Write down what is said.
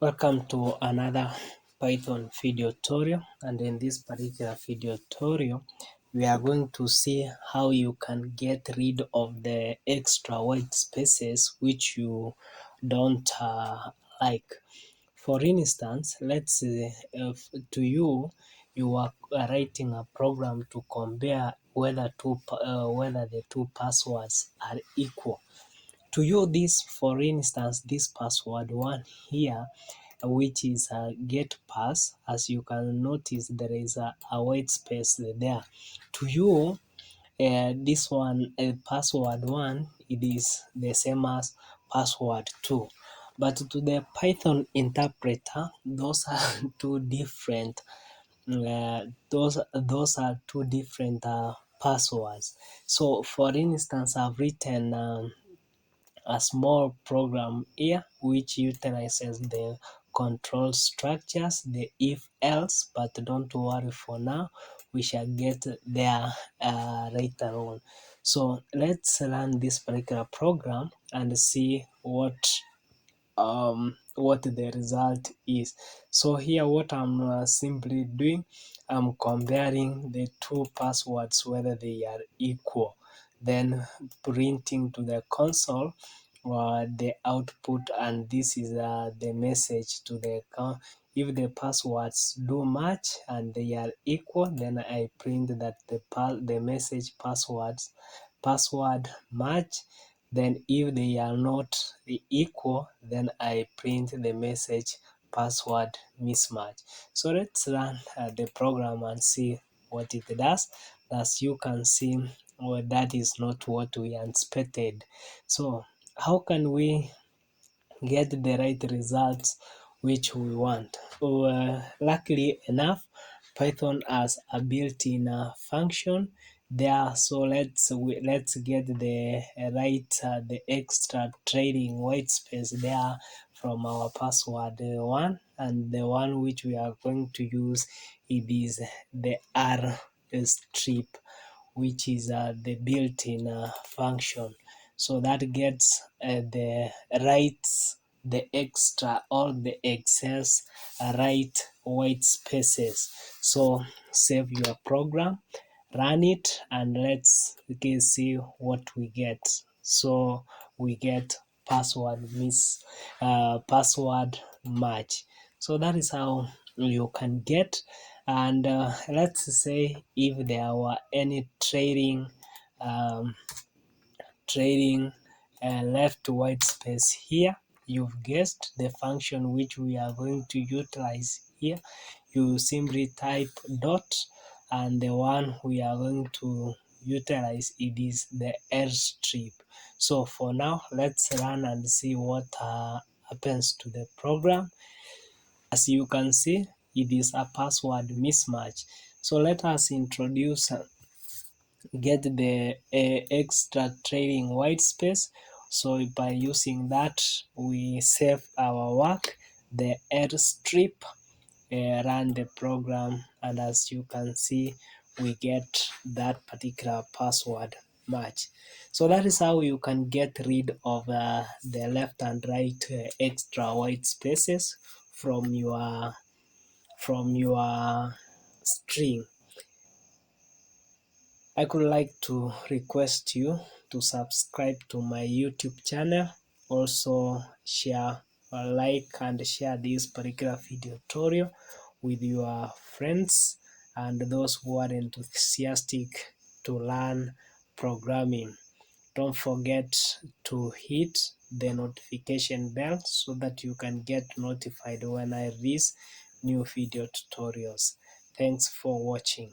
Welcome to another Python video tutorial, and in this particular video tutorial we are going to see how you can get rid of the extra white spaces which you don't like. For instance, let's say you are writing a program to compare whether the two passwords are equal. To you, this, for instance, this password one here, which is a get pass, as you can notice there is a white space there. To you, this one, password one, it is the same as password 2, but to the Python interpreter, those are two different those are two different passwords. So for instance, I've written a small program here which utilizes the control structures, the if else, but don't worry, for now we shall get there later on. So let's run this particular program and see what the result is. So here what I'm simply doing, I'm comparing the two passwords whether they are equal, then printing to the console the output, and this is the message to the account. If the passwords do match and they are equal, then I print that the message password match. Then if they are not equal, then I print the message password mismatch. So let's run the program and see what it does. As you can see, well, that is not what we expected. So how can we get the right results which we want? Luckily enough, Python has a built-in function there. So let's get the the extra trading white space there from our password one, and the one which we are going to use, it is the R strip, which is the built-in function. So that gets the writes the extra or the excess right white spaces. So save your program, run it, and let's see what we get. So we get password match. So that is how you can get. And let's say if there were any um, trading left white space here, you've guessed the function which we are going to utilize here. You simply type dot, and the one we are going to utilize, it is the airstrip. So for now, let's run and see what happens to the program. As you can see, it is a password mismatch. So let us introduce get the extra trading white space. So by using that, we save our work, the airstrip, run the program, and as you can see, we get that particular password match. So that is how you can get rid of the left and right extra white spaces from your string. I could like to request you to subscribe to my YouTube channel. Also share, like and share this particular video tutorial with your friends and those who are enthusiastic to learn programming. Don't forget to hit the notification bell so that you can get notified when I release new video tutorials. Thanks for watching.